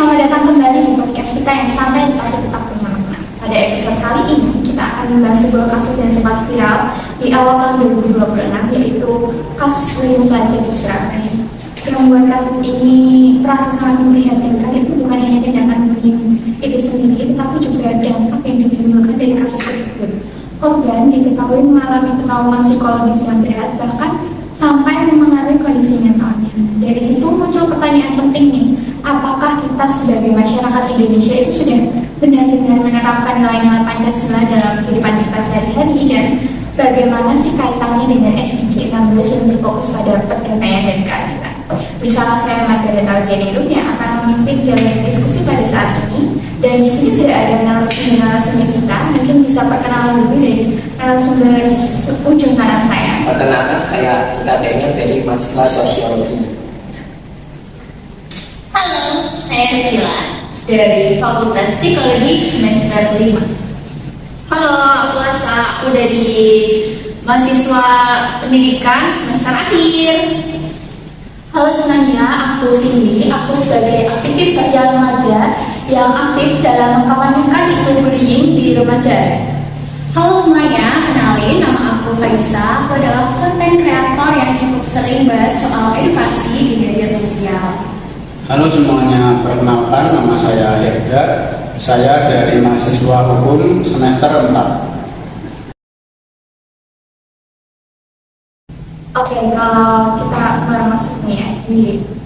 selamat datang kembali di podcast kita yang santai tapi tetap punya makna. Pada episode kali ini, kita akan membahas sebuah kasus yang sempat viral di awal tahun 2026, yaitu kasus bullying pelajar di Surabaya. Yang membuat kasus ini terasa sangat memprihatinkan itu bukan hanya tindakan bullying itu sendiri, tetapi juga dampak yang ditimbulkan dari kasus tersebut. Korban diketahui mengalami trauma psikologis yang berat, bahkan sampai mempengaruhi kondisi mentalnya. Dari situ muncul pertanyaan penting nih, apakah kita sebagai masyarakat Indonesia itu sudah benar-benar menerapkan nilai-nilai Pancasila dalam kehidupan kita sehari-hari, dan bagaimana sih kaitannya dengan SDG 16 yang berfokus pada perdamaian dan keadilan. Bersama saya Margareta Udianirum yang akan memimpin jalannya diskusi pada saat ini, dan di sini sudah ada narasumber kita. Mungkin bisa perkenalan dulu dari narasumber ujung kanan saya. Perkenalkan, saya Daniel dari mahasiswa sosiologi. Halo, saya Cila dari Fakultas Psikologi semester 5. Halo, aku Asa, aku dari mahasiswa pendidikan semester akhir. Halo semuanya, aku Cindy. Aku sebagai aktivis sosial remaja yang aktif dalam mengkampanyekan isu bullying di remaja. Halo semuanya, kenalin, nama aku Faisa. Aku adalah konten kreator yang cukup sering bahas soal edukasi di media sosial. Halo semuanya, perkenalkan nama saya Herda. Saya dari mahasiswa hukum semester 4. Oke, kalau kita mulai masuk nih ya di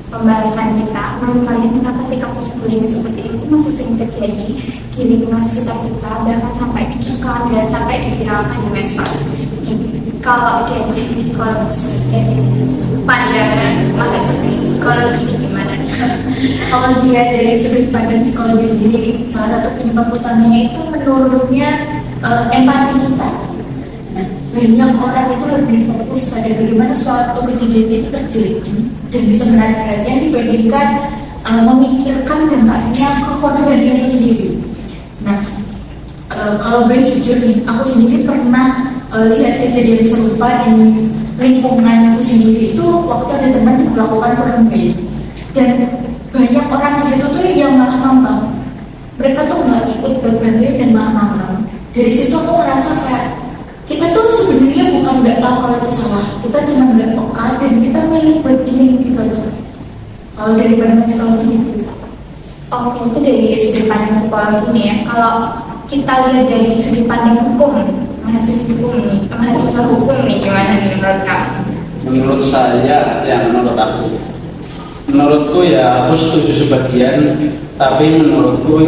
pembahasan kita, menurut kalian kenapa sih kasus bullying seperti itu masih sering terjadi di lingkungan sekitar kita, bahkan sampai dicekal dan sampai diviralkan di medsos? Kalau dari sisi psikologis, pandangan maka sisi psikologi ini gimana? Kalau dilihat dari sudut pandang psikologi sendiri, salah satu penyebab utamanya itu menurunnya empati kita. Banyak orang itu lebih fokus pada bagaimana suatu kejadian itu terjadi dan bisa menarik perhatian dibandingkan memikirkan dampaknya ke korban itu sendiri. Nah, kalau boleh jujur nih, aku sendiri pernah lihat kejadian serupa di lingkunganku sendiri. Itu waktu ada teman yang melakukan bullying dan banyak orang di situ tuh yang malah nonton. Mereka tuh nggak ikut berbantuin dan malah nonton. Dari situ aku merasa kayak kita tuh sebenarnya bukan nggak tahu kalau itu salah, kita cuma nggak peka dan kita milih buat diem gitu aja. Kalau dari pandangan psikologi itu. Oke, itu dari sudut pandang psikologi nih ya. Kalau kita lihat dari sudut pandang hukum, mahasiswa hukum nih gimana nih menurut kamu? Menurut saya, menurutku ya aku setuju sebagian, tapi menurutku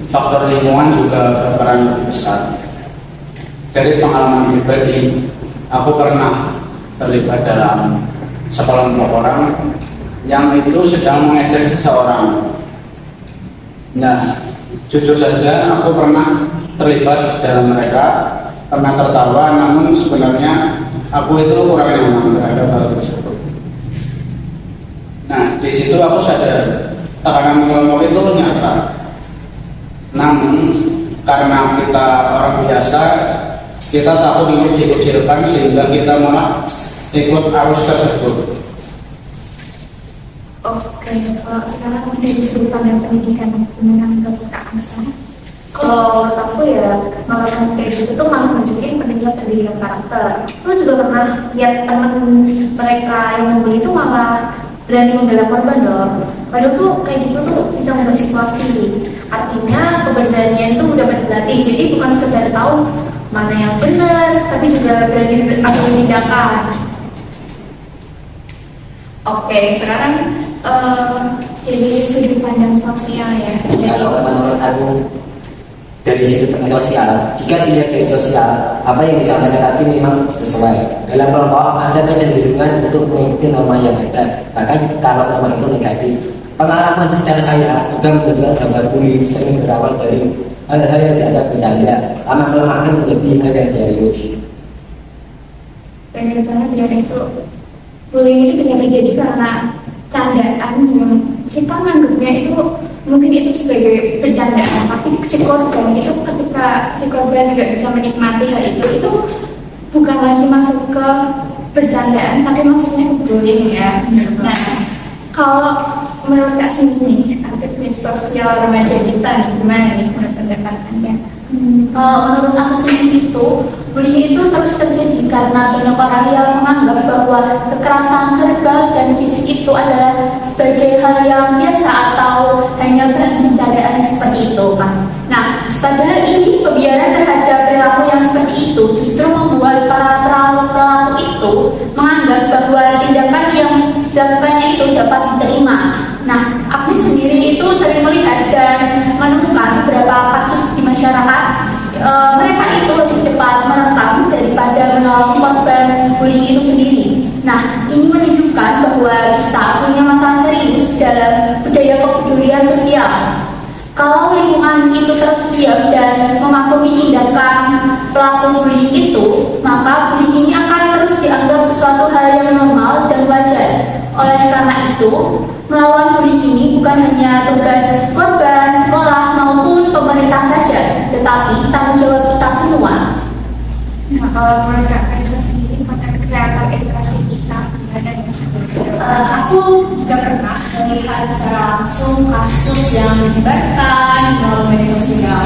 faktor lingkungan juga berperan besar. Dari pengalaman pribadi, aku pernah terlibat dalam sekelompok orang yang itu sedang mengejek seseorang. Nah, jujur saja aku pernah terlibat dalam mereka, pernah tertawa, namun sebenarnya aku itu kurang nyaman terhadap hal tersebut. Nah, di situ aku sadar tekanan kelompok itu nyata. Namun karena kita orang biasa, kita takut untuk dikucilkan sehingga kita malah ikut arus tersebut. Oke, kalau sekarang dari sudut pandang pendidikan, gimana menurut Kak Ansa? Kalau menurut aku ya, melakukan kayak gitu tuh malah nunjukin pendidikan karakter. Lu juga pernah lihat temen mereka yang membuli itu malah berani membela korban loh. Padahal tuh kayak gitu tuh bisa membuat situasi. Artinya keberanian itu udah berlatih, jadi bukan sekedar tahu mana yang benar, tapi juga berani ambil tindakan. Oke, sekarang dari sudut pandang sosial ya. Kalau menurut aku dari sudut pandang sosial, jika dilihat dari sosial, apa yang disampaikan tadi memang sesuai. Dalam kelompok ada kecenderungan untuk mengikuti norma yang ada, bahkan kalau norma itu negatif. Pengalaman secara saya juga menunjukkan gambar bullying sering berawal dari hal-hal yang tidak ada bercanda, lama kelamaan lebih hal yang serius. Benar banget ya, itu bullying itu bisa terjadi karena candaan yang kita menganggapnya itu mungkin itu sebagai bercandaan, tapi si korban itu ketika si korban nggak bisa menikmati hal itu bukan lagi masuk ke bercandaan, tapi maksudnya ke bullying ya. Nah, kalau menurut Kak Cindy nih, aktivis sosial remaja kita nih, gimana nih menurut pendapat Anda? Kalau menurut aku sendiri itu, bullying itu terus terjadi karena banyak orang yang menganggap bahwa kekerasan verbal dan fisik itu adalah sebagai hal yang biasa atau hanya keadaan seperti itu, Pak. Nah, padahal ini pembiaran terhadap perilaku yang seperti itu justru membuat para pelaku itu menganggap bahwa tindakan yang dilakukannya itu dapat diterima. Nah, aku sendiri itu sering melihat dan menemukan beberapa kasus di masyarakat. Mereka itu lebih cepat merekam daripada menolong korban bullying itu sendiri. Nah, ini menunjukkan bahwa kita punya masalah serius dalam budaya kepedulian sosial. Kalau lingkungan itu terus diam dan mengampuni tindakan pelaku bullying itu, maka bullying ini akan terus dianggap sesuatu hal yang normal dan wajar. Oleh karena itu, melawan bullying ini bukan hanya tugas korban, sekolah, maupun pemerintah saja, tetapi tanggung jawab kita semua. Nah, kalau menurut Kak Aisyah sendiri, konten kreator edukasi kita gimana nih? Aku juga pernah melihat secara langsung kasus yang disebarkan melalui media sosial.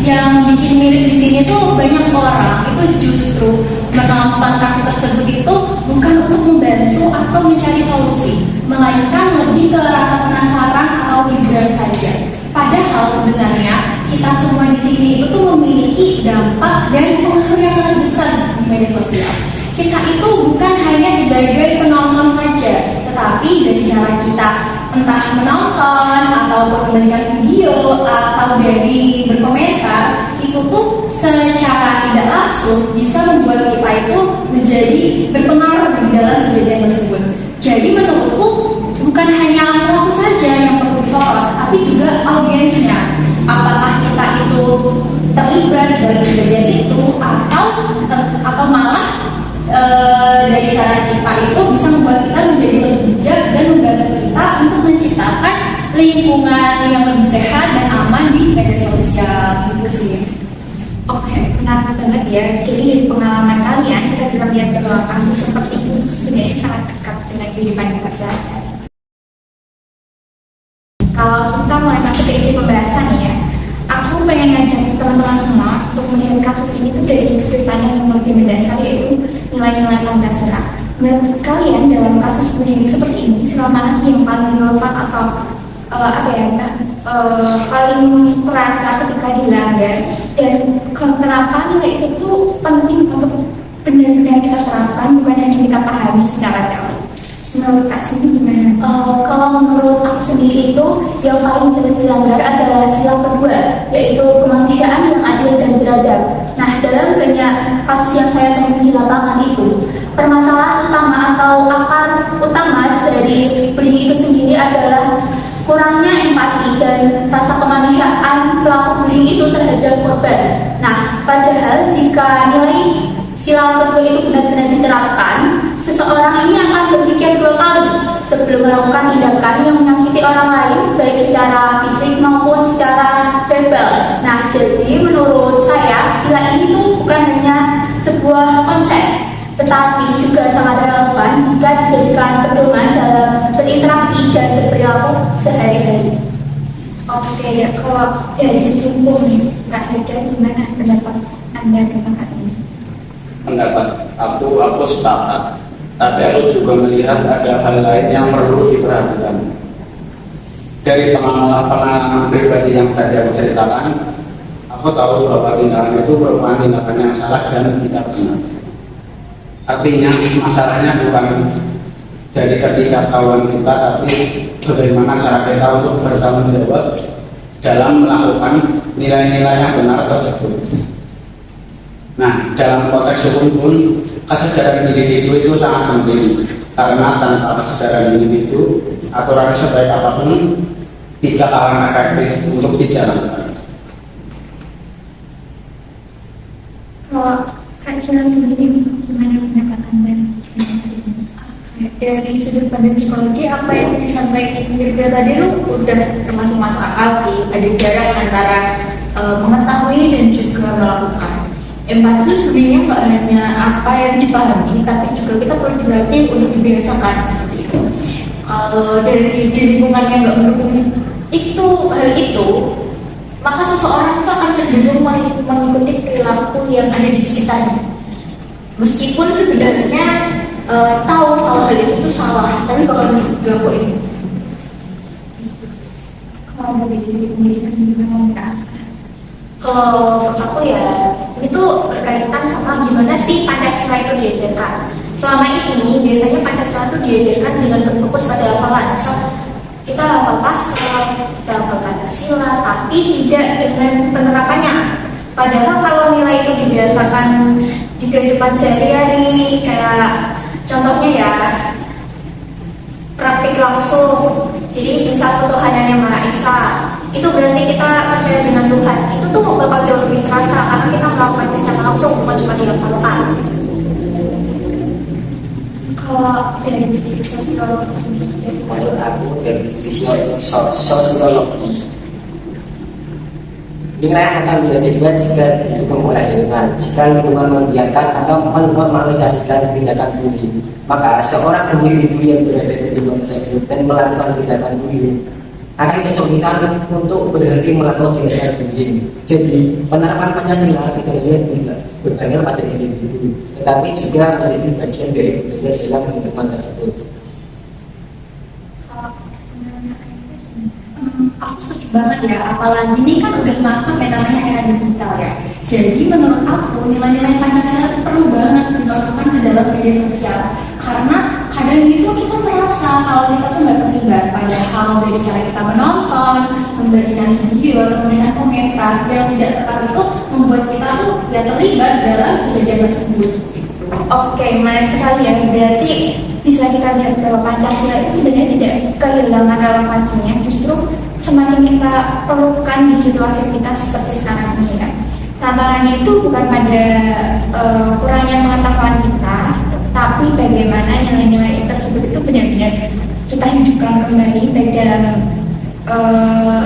Yang bikin miris di sini tuh banyak orang itu justru menonton kasus tersebut itu bukan untuk membantu atau mencari solusi, melainkan lebih ke rasa penasaran atau hiburan saja. Padahal sebenarnya kita semua di sini itu tuh memiliki dampak dan pengaruh yang sangat besar di media sosial. Kita itu bukan hanya sebagai penonton saja, tetapi dari cara kita entah menonton atau memberikan video atau dari berkomentar, itu tuh secara tidak langsung bisa membuat kita itu menjadi berpengaruh di dalam kejadian tersebut. Jadi menurutku bukan hanya pelaku saja yang perlu disorot, tapi juga audiensnya. Apakah kita itu terlibat dalam kejadian itu atau malah dari cara kita itu bisa membuat kita menjadi lebih bijak dan membantu kita untuk menciptakan lingkungan yang lebih sehat dan aman di media sosial gitu sih. Oke, menarik banget ya. Jadi dari pengalaman kalian, kita bisa melihat bahwa kasus seperti itu sebenarnya sangat dekat dengan kehidupan kita sehari-hari. Kalau kita mulai masuk ke inti pembahasan nih ya, aku pengen ngajak teman-teman semua untuk melihat kasus ini tuh dari sudut pandang yang lebih mendasar, yaitu nilai-nilai Pancasila. Menurut kalian dalam kasus bullying seperti ini, sila mana sih yang paling relevan atau paling terasa ketika dilanggar, dan kenapa nilai itu tuh penting untuk benar-benar kita terapkan, bukan hanya kita pahami secara teori? Menurut Kak Cindy gimana? Kalau menurut aku sendiri itu yang paling jelas dilanggar adalah sila kedua, yaitu kemanusiaan yang adil dan beradab. Nah, dalam banyak kasus yang saya temui di lapangan itu, permasalahan utama atau akar utama dari bullying itu sendiri adalah kurangnya empati dan rasa kemanusiaan pelaku bullying itu terhadap korban. Nah, padahal jika nilai sila kedua itu benar-benar diterapkan, seseorang ini akan berpikir dua kali sebelum melakukan tindakan yang menyakiti orang lain, baik secara fisik maupun secara verbal. Nah, jadi menurut saya sila ini tuh bukan hanya sebuah konsep, tetapi juga sangat relevan jika dijadikan pedoman dalam berinteraksi dan berperilaku sehari-hari. Oke, ya kalau dari sisi hukum nih, Kak Heda, gimana pendapat Anda tentang hal ini? Pendapat aku sepakat, tapi aku juga melihat ada hal lain yang perlu diperhatikan. Dari pengalaman pribadi yang tadi aku ceritakan, aku tahu bahwa tindakan itu merupakan tindakan yang salah dan tidak benar. Artinya masalahnya bukan dari ketidaktahuan kita, tapi bagaimana cara kita untuk bertanggung jawab dalam melakukan nilai-nilai yang benar tersebut. Nah, dalam konteks hukum pun kesadaran individu itu sangat penting, karena tanpa kesadaran individu, aturan sebaik apapun tidak akan efektif untuk dijalankan. Kalau Kak Cilan sendiri, gimana pendapat Anda? Dari sudut pandang psikologi, apa yang disampaikan Mirda tadi lu udah termasuk masuk akal sih. Ada jarak antara mengetahui dan juga melakukan. Empati itu sebenarnya nggak hanya apa yang dipahami, tapi juga kita perlu dilatih untuk dibiasakan seperti itu. Kalau dari lingkungan yang nggak mendukung itu, hal itu, maka seseorang itu akan cenderung mengikuti perilaku yang ada di sekitarnya. Meskipun sebenarnya tahu kalau hal itu tuh salah, tapi bakal dilakuin. Kalau dari sisi pendidikan juga komunikasi. Kalau menurut aku ya, ini tuh berkaitan sama gimana sih Pancasila itu diajarkan. Selama ini biasanya Pancasila itu diajarkan dengan berfokus pada hafalan. Kita hafal pasal, kita hafal Pancasila, tapi tidak dengan penerapannya. Padahal kalau nilai itu dibiasakan di kehidupan sehari-hari, kayak contohnya ya praktik langsung. Jadi misal Tuhan yang Maha Esa, itu berarti kita percaya dengan Tuhan. Itu tuh bakal jauh lebih terasa karena kita melakukannya secara langsung, bukan cuma dihafalkan. Kalau dari sisi sosial, Menurut aku dari sisi sosiologi nilai akan menjadi dua jika didukung oleh lingkungan. Jika lingkungan membiarkan atau menormalisasikan tindakan bullying, maka seorang individu yang berada di lingkungan tersebut dan melakukan tindakan bullying akan kesulitan untuk berhenti melakukan tindakan bullying. Jadi penerapan Pancasila tidak hanya bergantung pada individu, tetapi juga menjadi bagian dari budaya dalam lingkungan tersebut. Aku setuju banget ya, apalagi ini kan udah masuk yang namanya era digital ya. Jadi menurut aku nilai-nilai Pancasila itu perlu banget dimasukkan ke dalam media sosial. Karena kadang itu kita merasa kalau kita tuh nggak terlibat, padahal dari cara kita menonton, membagikan video, memberikan komentar yang tidak tepat itu membuat kita tuh ya terlibat dalam kejadian tersebut. oke, menarik sekali ya. Berarti bisa kita lihat bahwa Pancasila itu sebenarnya tidak kehilangan relevansinya, justru semakin kita perlukan di situasi kita seperti sekarang ini kan. Tantangannya itu bukan pada kurangnya pengetahuan kita, tapi bagaimana nilai-nilai tersebut itu benar-benar kita hidupkan kembali baik dalam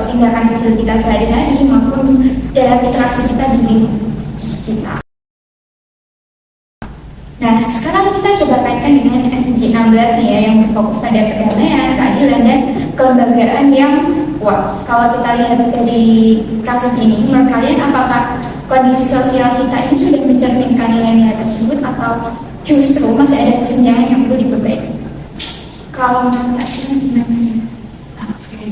tindakan kecil kita sehari-hari maupun dalam interaksi kita di lingkungan kita. Nah, sekarang kita coba kaitkan dengan SDG 16 nih ya, yang berfokus pada perdamaian, keadilan, dan kelembagaan yang kuat. Kalau kita lihat dari kasus ini, menurut kalian apakah kondisi sosial kita ini sudah mencerminkan nilai-nilai tersebut atau justru masih ada kesenjangan yang perlu diperbaiki? Kalau menurut kalian gimana?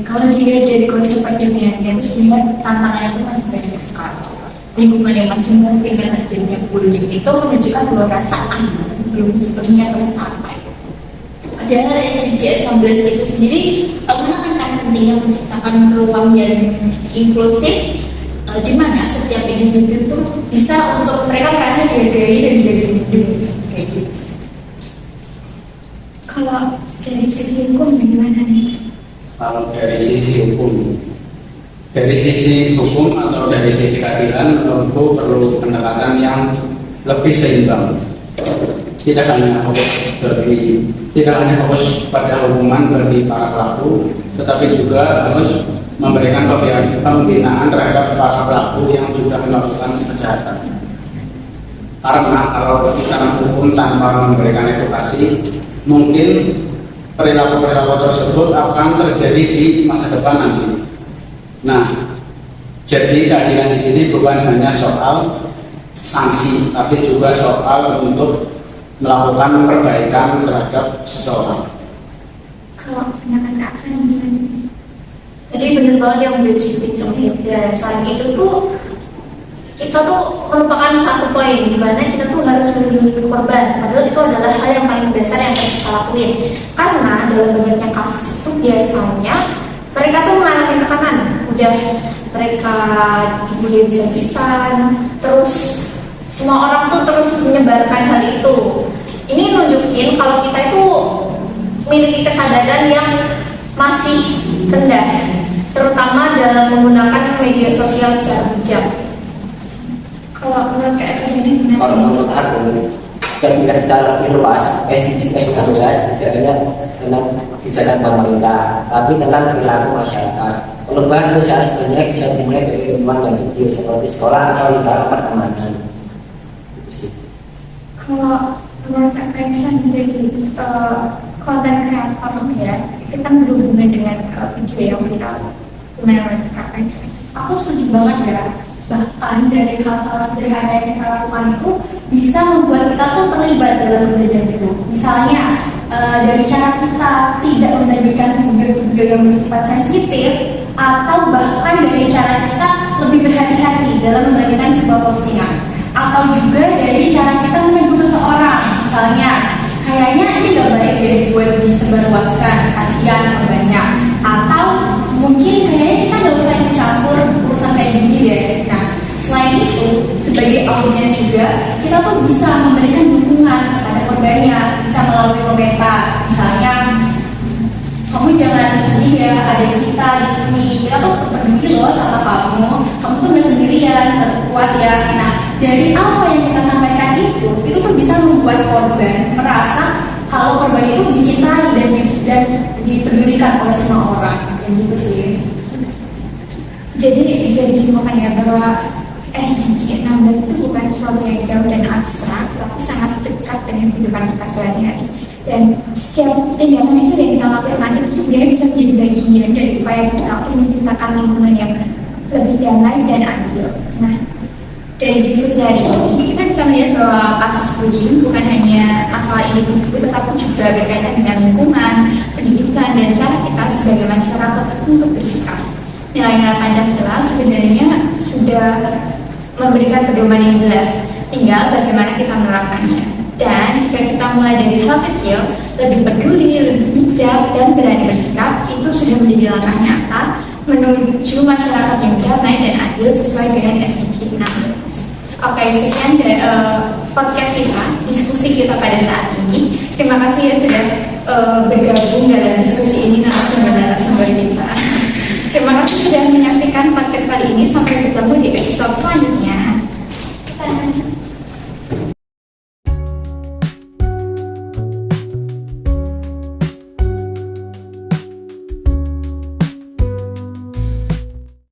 Kalau dilihat dari kondisi perdamaiannya itu sebenarnya tantangannya itu masih banyak sekali. Lingkungan yang masih mungkin dengan terjadinya bullying itu menunjukkan bahwa perasaan belum sepenuhnya tercapai. Padahal SDGs 16 itu sendiri menekankan pentingnya menciptakan ruang yang inklusif, di mana setiap individu itu bisa untuk mereka merasa dihargai dan juga dilindungi kayak gitu. Kalau dari sisi hukum gimana nih? Kalau dari sisi hukum atau dari sisi keadilan tentu perlu pendekatan yang lebih seimbang. Tidak hanya fokus pada hukuman bagi para pelaku, tetapi juga harus memberikan pembinaan terhadap para pelaku yang sudah melakukan kejahatan. Karena kalau kita hukum tanpa memberikan edukasi, mungkin perilaku-perilaku tersebut akan terjadi di masa depan nanti. Nah, jadi keadilan di sini bukan hanya soal sanksi, tapi juga soal untuk melakukan perbaikan terhadap seseorang. Kalau pendapat Kak Aksan gimana? Jadi benar banget yang dan saling itu tuh kita tuh merupakan satu poin di mana kita tuh harus melindungi korban. Padahal itu adalah hal yang paling dasar yang harus kita lakuin. Karena dalam banyaknya kasus itu biasanya mereka tuh mengalami tekanan. Udah mereka dibully bisa-bisan, terus semua orang tuh terus menyebarkan hal itu. Ini nunjukin kalau kita itu memiliki kesadaran yang masih rendah, terutama dalam menggunakan media sosial secara bijak. Kalau menurut Kak Aksan ini gimana? Kalau menurut aku, kita secara lebih luas, SDGs 16 tidak hanya tentang kebijakan pemerintah, tapi tentang perilaku masyarakat. Perubahan sosial sebenarnya bisa dimulai dari lingkungan yang kecil seperti sekolah atau lingkungan pertemanan. Kalau menurut Kak Aksan dari konten kreator ya, kita berhubungan dengan video yang viral. Gimana menurut Kak Aisyah? Aku setuju banget ya. Bahkan dari hal-hal sederhana yang kita lakukan itu bisa membuat kita tuh terlibat dalam kejadian itu. Misalnya dari cara kita tidak membagikan video-video yang bersifat sensitif, atau bahkan dari cara kita lebih berhati-hati dalam membagikan sebuah postingan, atau juga dari cara kita menegur seseorang. Misalnya, kayaknya ini gak baik deh buat disebarluaskan, kasihan korbannya, atau mungkin kayaknya kita gak usah ikut campur urusan kayak gini deh. Nah, selain itu, sebagai audiens juga, kita tuh bisa memberikan dukungan kepada korbannya, bisa melalui komentar. Misalnya, kamu jangan sedih ya, ada kita di sini. Kita tuh peduli loh sama kamu tuh gak sendirian, tetap kuat ya. Nah, dari apa yang kita sampaikan itu tuh bisa membuat korban merasa kalau korban itu dicintai dan dipedulikan oleh semua orang. Yang gitu sih. Jadi bisa disimpulkan ya bahwa SDG 16 itu bukan sesuatu yang jauh dan abstrak, tapi sangat dekat dengan kehidupan kita sehari-hari. Dan setiap tindakan itu yang kita lakukan itu sebenarnya bisa menjadi bagian dari upaya kita untuk menciptakan lingkungan yang lebih damai dan adil. Nah, dari diskusi hari ini kita bisa melihat bahwa kasus bullying bukan hanya masalah individu, tetapi juga berkaitan dengan lingkungan, pendidikan, dan cara kita sebagai masyarakat untuk bersikap. Nilai-nilai Pancasila sebenarnya sudah memberikan pedoman yang jelas, tinggal bagaimana kita menerapkannya. Dan jika kita mulai dari hal kecil, lebih peduli, lebih bijak, dan berani bersikap, itu sudah menjadi langkah nyata menuju masyarakat yang damai dan adil sesuai dengan SDG 16. Oke, sekian podcast kita, diskusi kita pada saat ini. Terima kasih ya sudah bergabung dalam diskusi ini narasumber kita. Terima kasih sudah menyaksikan podcast kali ini. Sampai bertemu di episode selanjutnya.